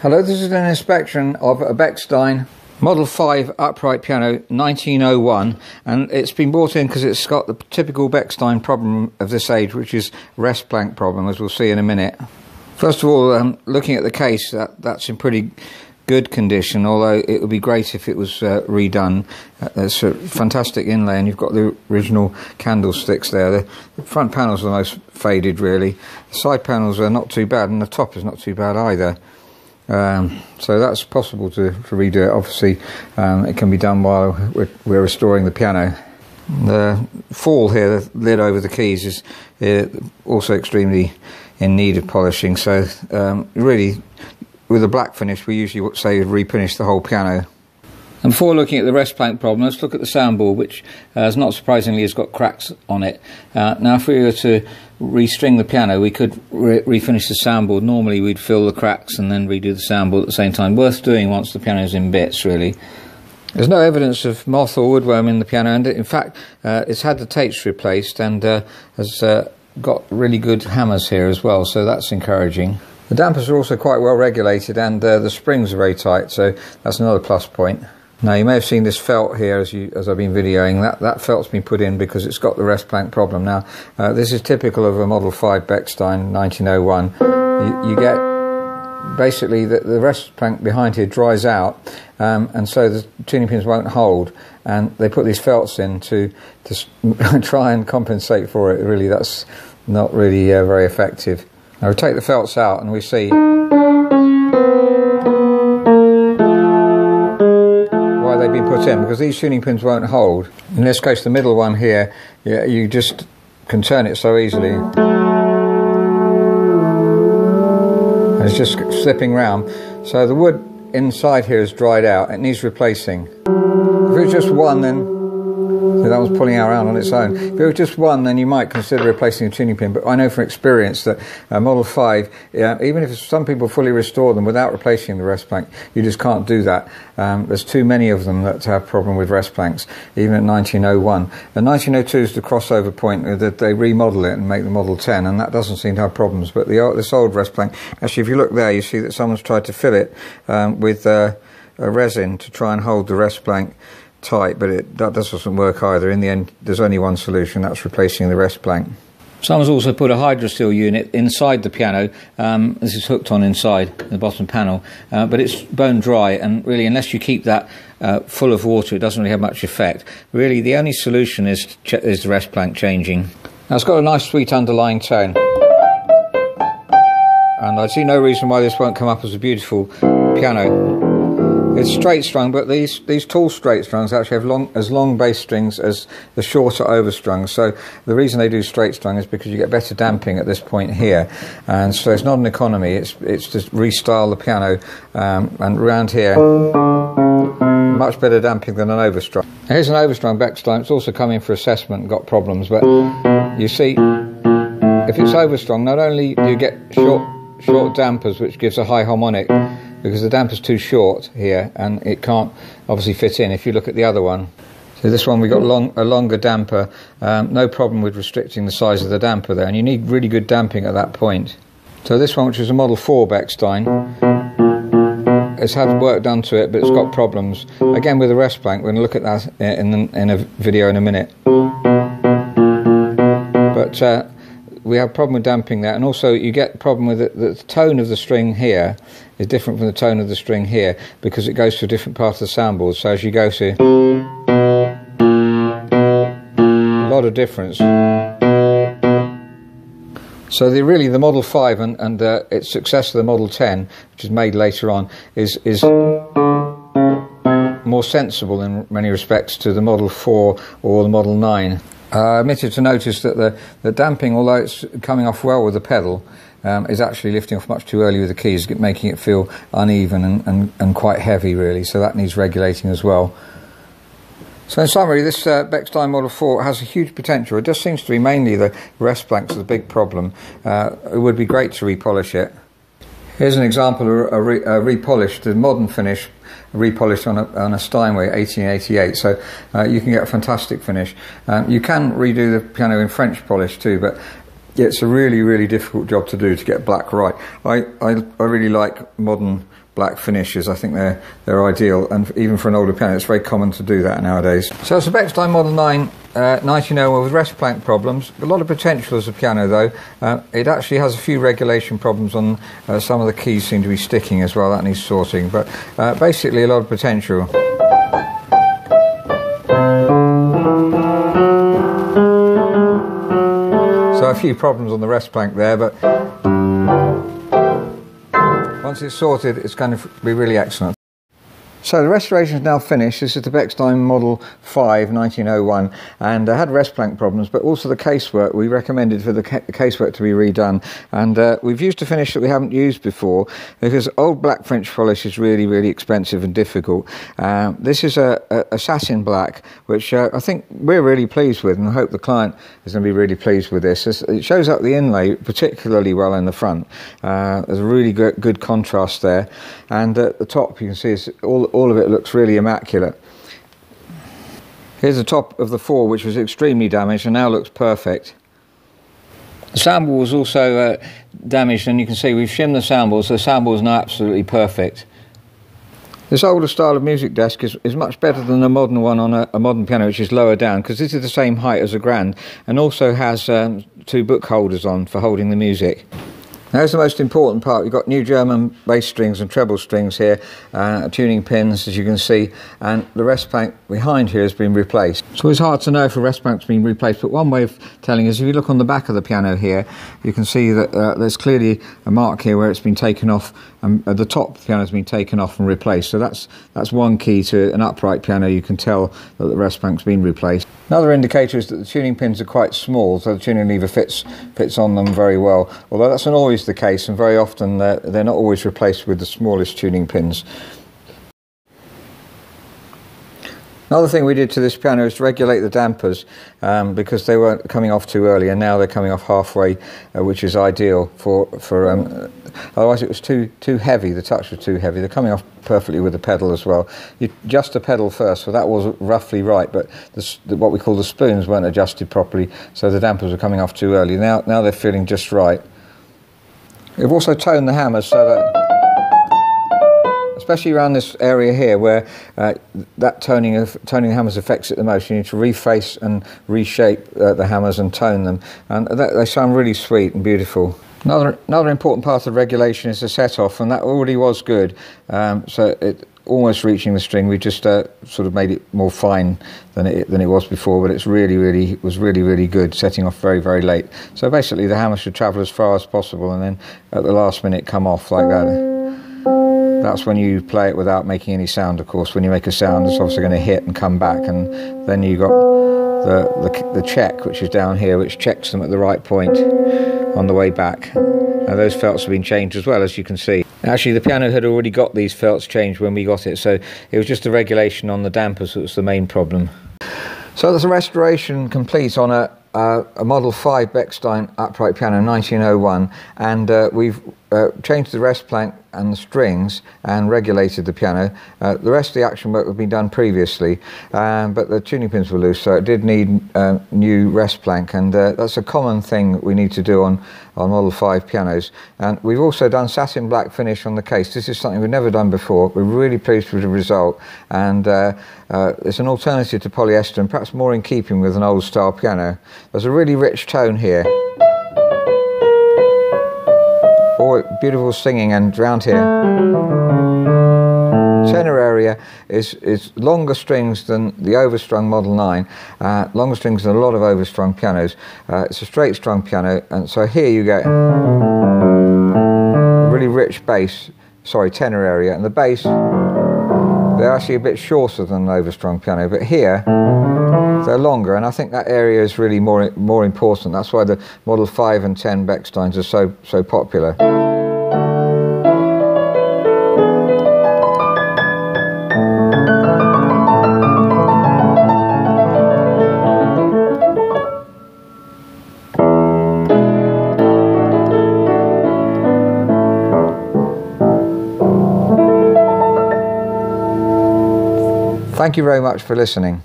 Hello, this is an inspection of a Bechstein Model 5 upright piano 1901, and it's been brought in because it's got the typical Bechstein problem of this age, which is wrestplank problem, as we'll see in a minute. First of all, looking at the case, that's in pretty good condition, although it would be great if it was redone. It's a fantastic inlay, and you've got the original candlesticks there. The front panels are the most faded, really. The side panels are not too bad, and the top is not too bad either. So that's possible to redo it. Obviously, it can be done while we're restoring the piano. The fall here, the lid over the keys, is also extremely in need of polishing. So really, with a black finish, we usually say refinish the whole piano. And before looking at the wrestplank problem, let's look at the soundboard, which not surprisingly has got cracks on it. Now, if we were to restring the piano, we could refinish the soundboard. Normally we'd fill the cracks and then redo the soundboard at the same time. Worth doing once the piano's in bits, really. There's no evidence of moth or woodworm in the piano, and in fact it's had the tapes replaced and has got really good hammers here as well, so that's encouraging. The dampers are also quite well regulated, and the springs are very tight, so that's another plus point. Now, you may have seen this felt here as I've been videoing. That felt's been put in because it's got the wrestplank problem. Now, this is typical of a Model 5 Bechstein 1901. You get basically the wrestplank behind here dries out, and so the tuning pins won't hold, and they put these felts in to try and compensate for it. Really, that's not really very effective. Now, we take the felts out and we see they've been put in, because these tuning pins won't hold. In this case, the middle one here, you just can turn it so easily. And it's just slipping round. So the wood inside here is dried out. It needs replacing. If it was just one, then so that was pulling out around on its own. If it was just one, then you might consider replacing a tuning pin. But I know from experience that Model 5, even if some people fully restore them without replacing the wrestplank, you just can't do that. There's too many of them that have problem with wrestplanks, even at 1901. The 1902 is the crossover point that they remodel it and make the Model 10, and that doesn't seem to have problems. But this old wrestplank, actually, if you look there, you see that someone's tried to fill it with a resin to try and hold the wrestplank tight, but that doesn't work either. In the end, there's only one solution, that's replacing the wrestplank. Someone's also put a hydrosteel unit inside the piano. This is hooked on inside the bottom panel, but it's bone dry, and really, unless you keep that full of water, it doesn't really have much effect. Really, the only solution is the wrestplank changing. Now, it's got a nice sweet underlying tone, and I see no reason why this won't come up as a beautiful piano. It's straight strung, but these tall straight strungs actually have as long bass strings as the shorter overstrungs. So the reason they do straight strung is because you get better damping at this point here, and so it's not an economy. It's to restyle the piano, and around here, much better damping than an overstrung. Now, here's an overstrung Bechstein. It's also come in for assessment and got problems, but you see, if it's overstrung, not only do you get short dampers, which gives a high harmonic, because the damper's too short here and it can't obviously fit in. If you look at the other one, so this one we got a longer damper, no problem with restricting the size of the damper there, and you need really good damping at that point. So this one, which is a Model 4 Bechstein, it's had work done to it, but it's got problems. Again with the wrestplank, we're going to look at that in a video in a minute. But we have a problem with damping there, and also you get a problem with the tone of the string here is different from the tone of the string here, because it goes to a different part of the soundboard. So as you go to a lot of difference. So the Model 5 and its successor, the Model 10, which is made later on, is more sensible in many respects to the Model 4 or the Model 9. I omitted to notice that the damping, although it's coming off well with the pedal, is actually lifting off much too early with the keys, making it feel uneven and quite heavy, really, so that needs regulating as well. So in summary, this Bechstein Model 4 has a huge potential. It just seems to be mainly the wrestplanks are the big problem. It would be great to repolish it. Here's an example of a repolished, a modern finish, repolished on a Steinway 1888, so you can get a fantastic finish. You can redo the piano in French polish too, but Yeah, it's a really, really difficult job to do to get black right. I really like modern black finishes. I think they're ideal, and even for an older piano, it's very common to do that nowadays. So it's a Bechstein Model 9 1901 with rest plank problems. A lot of potential as a piano, though. It actually has a few regulation problems on some of the keys seem to be sticking as well. That needs sorting, but basically a lot of potential. So a few problems on the rest plank there, but once it's sorted, it's going to be really excellent. So the restoration is now finished. This is the Bechstein Model 5 1901, and I had rest plank problems, but also the casework. We recommended for the casework to be redone, and we've used a finish that we haven't used before, because old black French polish is really, really expensive and difficult. This is a satin black, which I think we're really pleased with, and I hope the client is going to be really pleased with this. It shows up the inlay particularly well in the front. There's a really good contrast there, and at the top you can see it's all of it looks really immaculate. Here's the top of the 4, which was extremely damaged and now looks perfect. The soundboard was also damaged, and you can see we've shimmed the soundboard, so the soundboard is now absolutely perfect. This older style of music desk is much better than the modern one on a modern piano, which is lower down, because this is the same height as a grand and also has 2 book holders on for holding the music. Now, the most important part. We've got new German bass strings and treble strings here, tuning pins, as you can see, and the rest plank behind here has been replaced. It's always hard to know if a rest plank's been replaced, but one way of telling is if you look on the back of the piano here, you can see that there's clearly a mark here where it's been taken off, and the top of the piano has been taken off and replaced. So that's one key to an upright piano. You can tell that the rest plank's been replaced. Another indicator is that the tuning pins are quite small, so the tuning lever fits on them very well, although that's not always the case, and very often they're not always replaced with the smallest tuning pins. Another thing we did to this piano is to regulate the dampers, because they weren't coming off too early, and now they're coming off halfway, which is ideal for otherwise it was too heavy. The touch was too heavy. They're coming off perfectly with the pedal as well. You adjust the pedal first, so that was roughly right, but what we call the spoons weren't adjusted properly, so the dampers were coming off too early. Now they're feeling just right. We've also toned the hammers so that, especially around this area here where that toning the hammers affects it the most, you need to reface and reshape the hammers and tone them, and they sound really sweet and beautiful. Another important part of regulation is the set off, and that already was good, so it almost reaching the string. We just sort of made it more fine than it was before, but it's really good, setting off very, very late. So basically the hammer should travel as far as possible, and then at the last minute come off like that. That's when you play it without making any sound, of course. When you make a sound, it's obviously going to hit and come back, and then you got the check, which is down here, which checks them at the right point on the way back. Now those felts have been changed as well, as you can see. Actually, the piano had already got these felts changed when we got it, so it was just the regulation on the dampers that was the main problem. So there's a restoration complete on a Model 5 Bechstein upright piano 1901, and we've changed the rest plank and the strings and regulated the piano. The rest of the action work had been done previously, but the tuning pins were loose, so it did need new rest plank, and that's a common thing that we need to do on Model 5 pianos. And we've also done satin black finish on the case. This is something we've never done before. We're really pleased with the result, and it's an alternative to polyester, and perhaps more in keeping with an old style piano. There's a really rich tone here. Oh, beautiful singing, and round here. Tenor area is longer strings than the overstrung Model 9, longer strings than a lot of overstrung pianos. It's a straight strung piano, and so here you get a really rich bass, tenor area, and the bass, they're actually a bit shorter than an overstrung piano, but here they're longer, and I think that area is really more important. That's why the Model 5 and 10 Bechsteins are so popular. Thank you very much for listening.